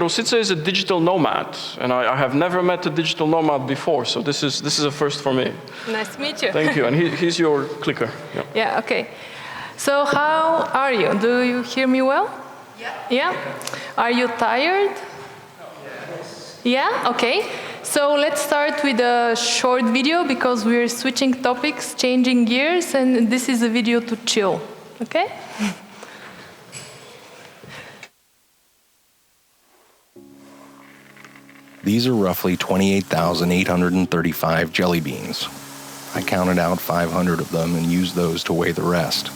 Rositsa is a digital nomad, and I have never met a digital nomad before, so this is a first for me. Nice to meet you. Thank you, and here's your clicker. Yeah, okay. So how are you? Do you hear me well? Yeah? Are you tired? Yeah? Okay. So let's start with a short video because we're switching topics, changing gears, and this is a video to chill. Okay? These are roughly 28,835 jelly beans. I counted out 500 of them and used those to weigh the rest.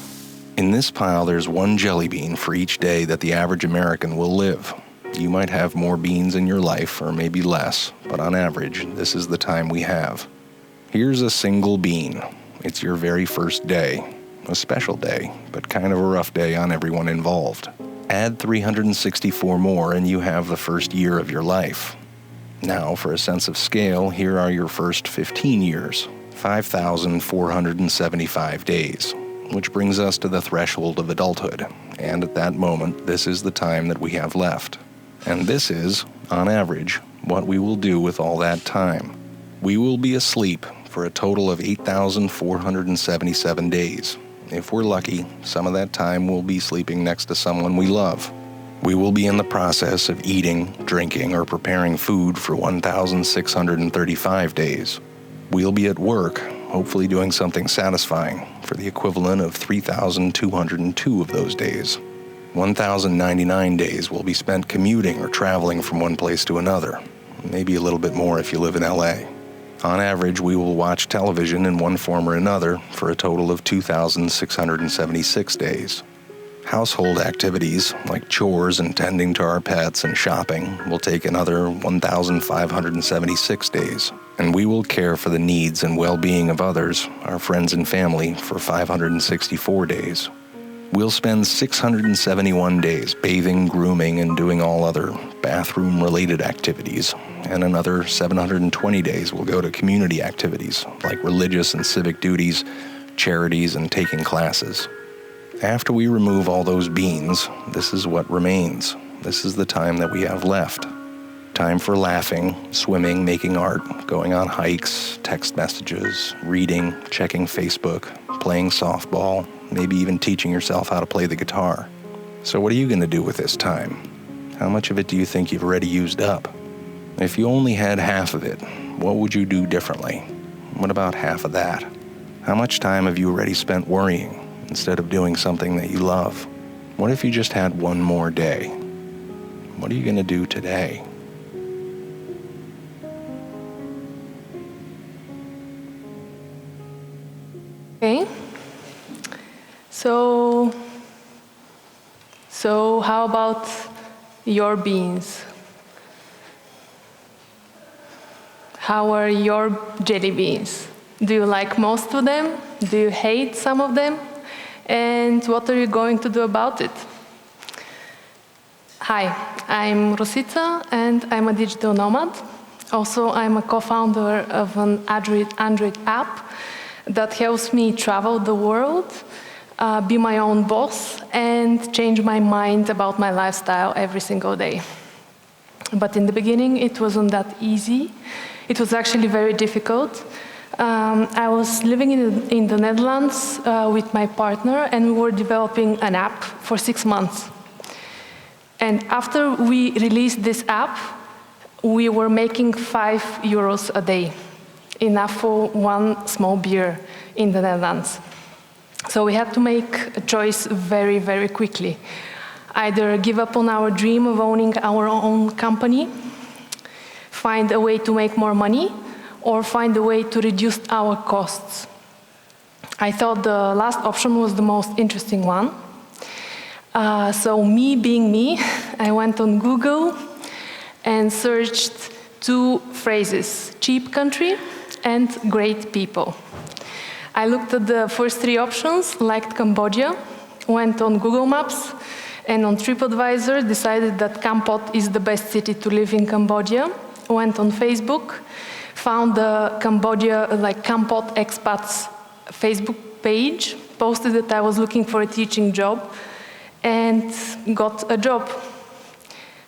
In this pile, there's one jelly bean for each day that the average American will live. You might have more beans in your life, or maybe less, but on average, this is the time we have. Here's a single bean. It's your very first day. A special day, but kind of a rough day on everyone involved. Add 364 more and you have the first year of your life. Now, for a sense of scale, here are your first 15 years, 5,475 days, which brings us to the threshold of adulthood. And at that moment, this is the time that we have left. And this is, on average, what we will do with all that time. We will be asleep for a total of 8,477 days. If we're lucky, some of that time we'll be sleeping next to someone we love. We will be in the process of eating, drinking, or preparing food for 1,635 days. We'll be at work, hopefully doing something satisfying, for the equivalent of 3,202 of those days. 1,099 days will be spent commuting or traveling from one place to another, maybe a little bit more if you live in LA. On average, we will watch television in one form or another for a total of 2,676 days. Household activities, like chores and tending to our pets and shopping, will take another 1,576 days. And we will care for the needs and well-being of others, our friends and family, for 564 days. We'll spend 671 days bathing, grooming, and doing all other bathroom-related activities, and another 720 days will go to community activities, like religious and civic duties, charities, and taking classes. After we remove all those beans, this is what remains. This is the time that we have left. Time for laughing, swimming, making art, going on hikes, text messages, reading, checking Facebook, playing softball, maybe even teaching yourself how to play the guitar. So what are you going to do with this time? How much of it do you think you've already used up? If you only had half of it, what would you do differently? What about half of that? How much time have you already spent worrying instead of doing something that you love? What if you just had one more day? What are you going to do today? Okay. So how about your beans? How are your jelly beans? Do you like most of them? Do you hate some of them? And what are you going to do about it? Hi, I'm Rositsa, and I'm a digital nomad. Also, I'm a co-founder of an Android app that helps me travel the world, be my own boss, and change my mind about my lifestyle every single day. But in the beginning, it wasn't that easy. It was actually very difficult. I was living in the Netherlands with my partner, and we were developing an app for 6 months. And after we released this app, we were making €5 a day, enough for one small beer in the Netherlands. So we had to make a choice very, very quickly. Either give up on our dream of owning our own company, find a way to make more money, or find a way to reduce our costs. I thought the last option was the most interesting one. So me being me, I went on Google and searched 2 phrases: cheap country and great people. I looked at the first 3 options, liked Cambodia, went on Google Maps, and on TripAdvisor decided that Kampot is the best city to live in Cambodia, went on Facebook, found the Kampot expats Facebook page, posted that I was looking for a teaching job, and got a job.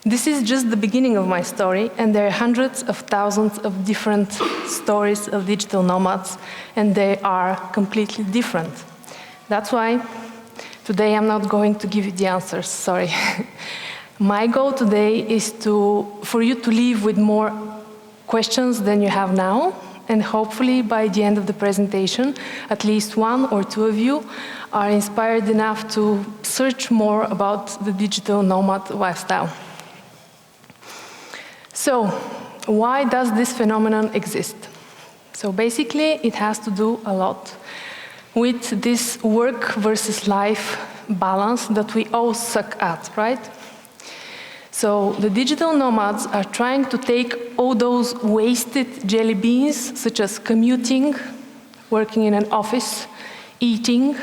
This is just the beginning of my story, and there are hundreds of thousands of different stories of digital nomads, and they are completely different. That's why today I'm not going to give you the answers, sorry. My goal today is for you to leave with more questions than you have now, and hopefully by the end of the presentation, at least one or two of you are inspired enough to search more about the digital nomad lifestyle. So, why does this phenomenon exist? So basically, it has to do a lot with this work versus life balance that we all suck at, right? So the digital nomads are trying to take all those wasted jelly beans, such as commuting, working in an office, eating,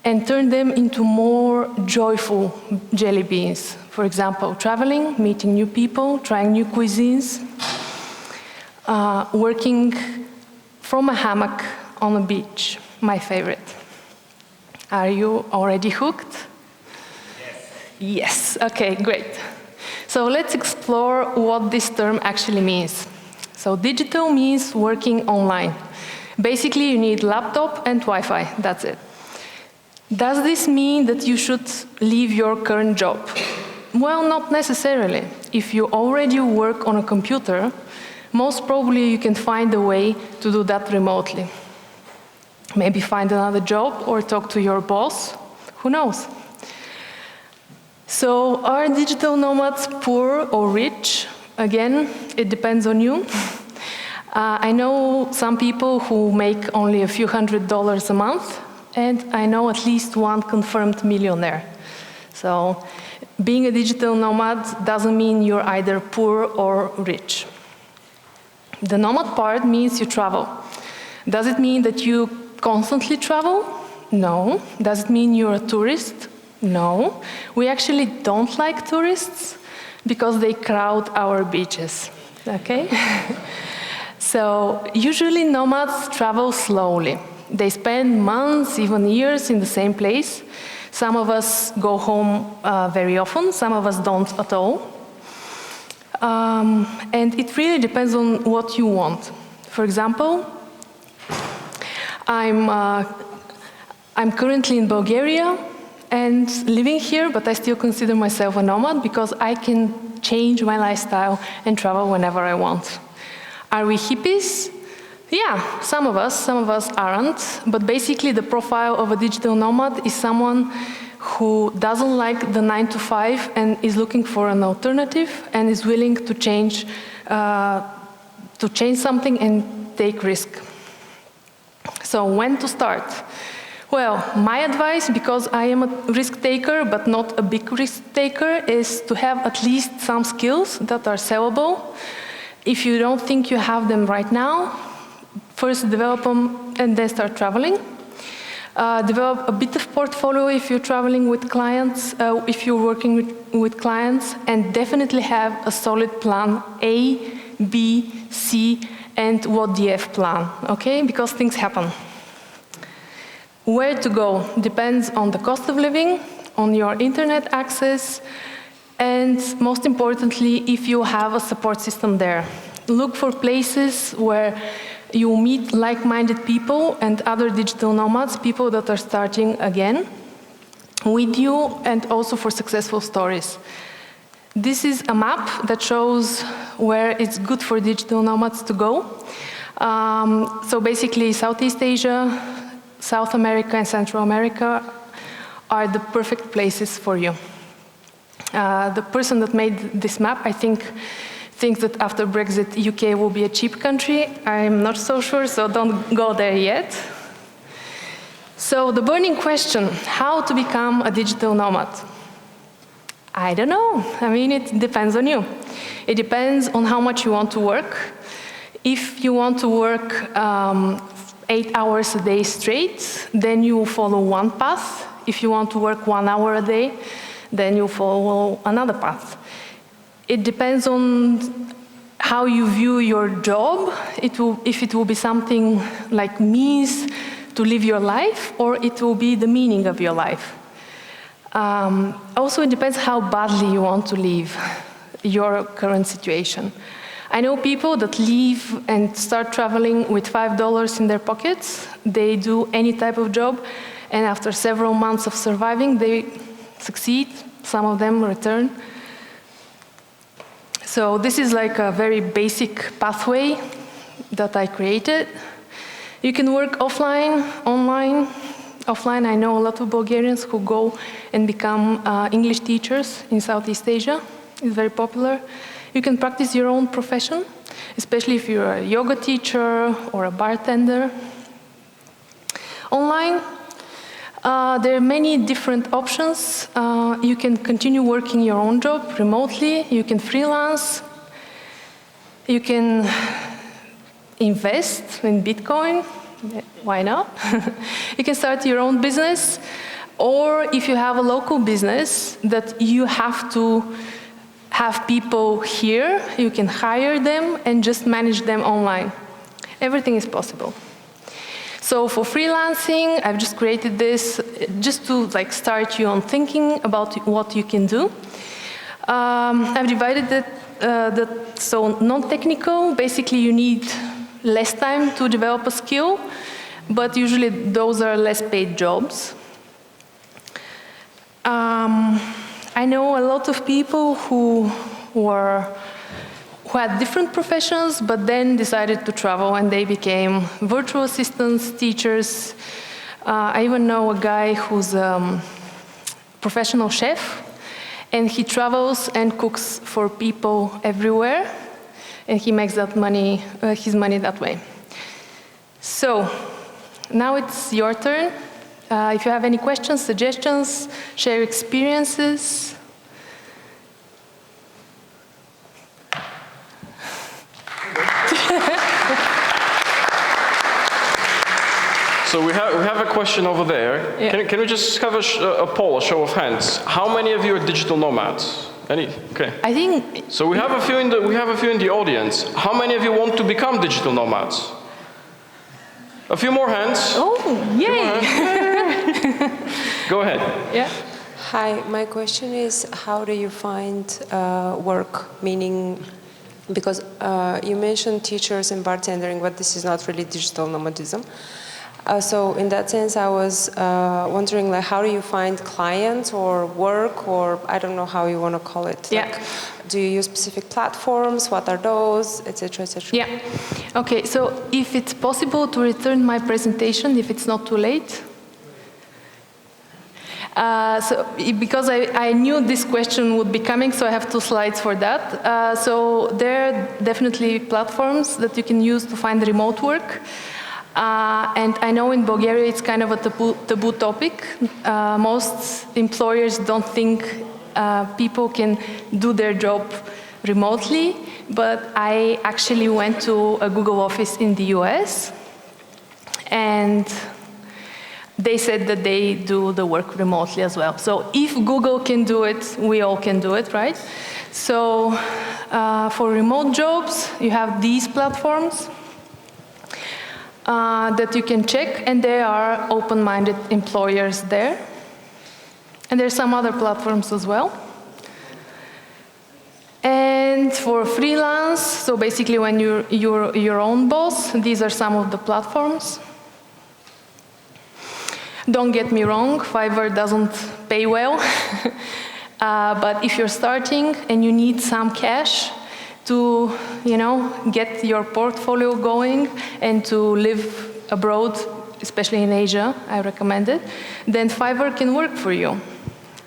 and turn them into more joyful jelly beans. For example, traveling, meeting new people, trying new cuisines, working from a hammock on a beach, my favorite. Are you already hooked? Yes, okay, great. So let's explore what this term actually means. So digital means working online. Basically, you need laptop and Wi-Fi, that's it. Does this mean that you should leave your current job? Well, not necessarily. If you already work on a computer, most probably you can find a way to do that remotely. Maybe find another job or talk to your boss, who knows? So are digital nomads poor or rich? Again, it depends on you. I know some people who make only a few $100s a month, and I know at least one confirmed millionaire. So being a digital nomad doesn't mean you're either poor or rich. The nomad part means you travel. Does it mean that you constantly travel? No. Does it mean you're a tourist? No. We actually don't like tourists because they crowd our beaches, okay? So usually nomads travel slowly. They spend months, even years in the same place. Some of us go home very often, some of us don't at all. And it really depends on what you want. For example, I'm currently in Bulgaria and living here, but I still consider myself a nomad because I can change my lifestyle and travel whenever I want. Are we hippies? Yeah, some of us aren't, but basically the profile of a digital nomad is someone who doesn't like the 9-to-5 and is looking for an alternative and is willing to change something and take risk. So when to start? Well, my advice, because I am a risk taker but not a big risk taker, is to have at least some skills that are sellable. If you don't think you have them right now, first develop them and then start traveling. Develop a bit of portfolio if you're traveling with clients, if you're working with clients, and definitely have a solid plan A, B, C, and what the F plan, okay? Because things happen. Where to go depends on the cost of living, on your internet access, and most importantly, if you have a support system there. Look for places where you meet like-minded people and other digital nomads, people that are starting again with you, and also for successful stories. This is a map that shows where it's good for digital nomads to go. So basically, Southeast Asia, South America, and Central America are the perfect places for you. The person that made this map, I think, thinks that after Brexit, UK will be a cheap country. I'm not so sure, so don't go there yet. So the burning question, how to become a digital nomad? I don't know. I mean, it depends on you. It depends on how much you want to work. If you want to work 8 hours a day straight, then you follow one path. If you want to work 1 hour a day, then you follow another path. It depends on how you view your job. If it will be something like means to live your life, or it will be the meaning of your life. Also, it depends how badly you want to leave your current situation. I know people that leave and start traveling with $5 in their pockets. They do any type of job, and after several months of surviving, they succeed. Some of them return. So this is like a very basic pathway that I created. You can work offline, online. Offline, I know a lot of Bulgarians who go and become English teachers in Southeast Asia. It's very popular. You can practice your own profession, especially if you're a yoga teacher or a bartender. Online, there are many different options. You can continue working your own job remotely. You can freelance. You can invest in Bitcoin. Why not? You can start your own business. Or if you have a local business that you have to have people here, you can hire them and just manage them online. Everything is possible. So for freelancing, I've just created this just to start you on thinking about what you can do. I've divided it so non-technical. Basically, you need less time to develop a skill, but usually those are less paid jobs. I know a lot of people who had different professions, but then decided to travel, and they became virtual assistants, teachers. I even know a guy who's a professional chef, and he travels and cooks for people everywhere, and he makes that money, his money that way. So now it's your turn. If you have any questions, suggestions, share experiences. So we have a question over there. Yeah. Can we just have a poll, a show of hands? How many of you are digital nomads? Any? Okay. I think. So we have a few in the audience. How many of you want to become digital nomads? A few more hands. Oh, yay! Go ahead. Yeah. Hi, my question is, how do you find work? Meaning, because you mentioned teachers and bartendering, but this is not really digital nomadism. So in that sense, I was wondering, how do you find clients or work, or I don't know how you want to call it. Yeah. Do you use specific platforms? What are those, etc., etc.? Yeah. Okay. So if it's possible to return my presentation, if it's not too late. Because I knew this question would be coming, so I have 2 slides for that. So there are definitely platforms that you can use to find remote work. And I know in Bulgaria it's kind of a taboo topic. Most employers don't think people can do their job remotely, but I actually went to a Google office in the US, and they said that they do the work remotely as well. So if Google can do it, we all can do it, right? So for remote jobs, you have these platforms that you can check, and there are open-minded employers there. And there's some other platforms as well. And for freelance, so basically when you're your own boss, these are some of the platforms. Don't get me wrong, Fiverr doesn't pay well. But if you're starting and you need some cash to, get your portfolio going and to live abroad, especially in Asia, I recommend it, then Fiverr can work for you.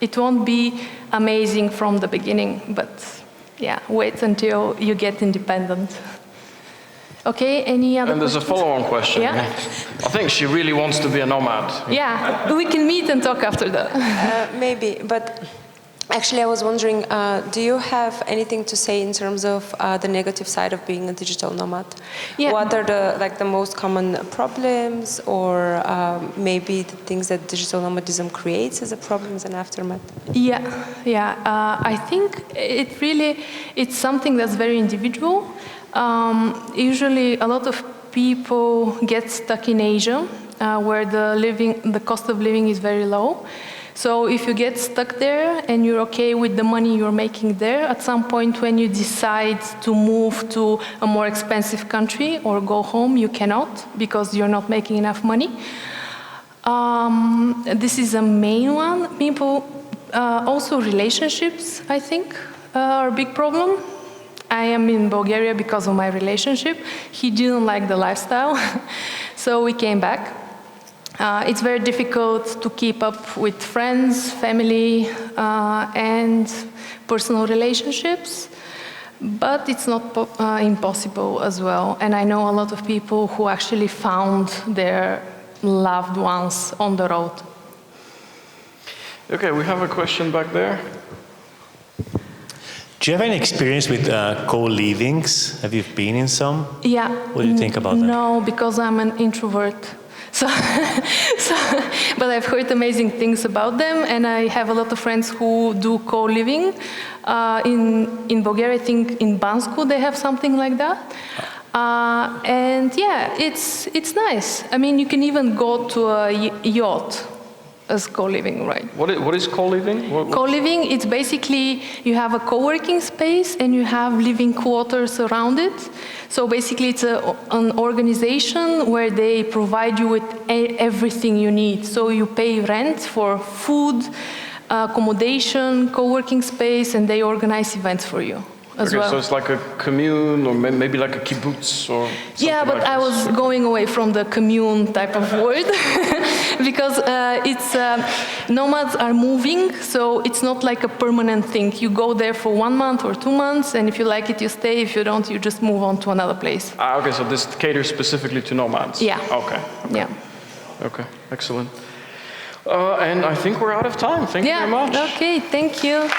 It won't be amazing from the beginning, but yeah, wait until you get independent. Okay, any other questions? And there's a follow-on question. Yeah? I think she really wants to be a nomad. Yeah, we can meet and talk after that. Maybe, but actually I was wondering, do you have anything to say in terms of the negative side of being a digital nomad? Yeah. What are the most common problems, or maybe the things that digital nomadism creates as a problem, as an aftermath? Yeah. I think it's something that's very individual. Usually a lot of people get stuck in Asia, where the cost of living is very low. So if you get stuck there and you're okay with the money you're making there, at some point when you decide to move to a more expensive country or go home, you cannot because you're not making enough money. This is a main one. People, also relationships, I think, are a big problem. I am in Bulgaria because of my relationship. He didn't like the lifestyle, so we came back. It's very difficult to keep up with friends, family, and personal relationships, but it's not impossible as well. And I know a lot of people who actually found their loved ones on the road. Okay, we have a question back there. Do you have any experience with co-livings? Have you been in some? Yeah. What do you think about that? No, because I'm an introvert. So, but I've heard amazing things about them, and I have a lot of friends who do co-living. In Bulgaria, I think in Bansku they have something like that. And yeah, it's nice. I mean, you can even go to a yacht as co-living, right? What is co-living? Co-living, it's basically you have a co-working space and you have living quarters around it. So basically it's an organization where they provide you with everything you need. So you pay rent for food, accommodation, co-working space, and they organize events for you as well. So it's like a commune or maybe like a kibbutz or something. Yeah, but like I was going away from the commune type of word because nomads are moving, so it's not like a permanent thing. You go there for 1 month or 2 months, and if you like it, you stay. If you don't, you just move on to another place. Okay, so this caters specifically to nomads? Yeah. Okay. Yeah. Okay, excellent. And I think we're out of time. Thank you very much. Okay, thank you.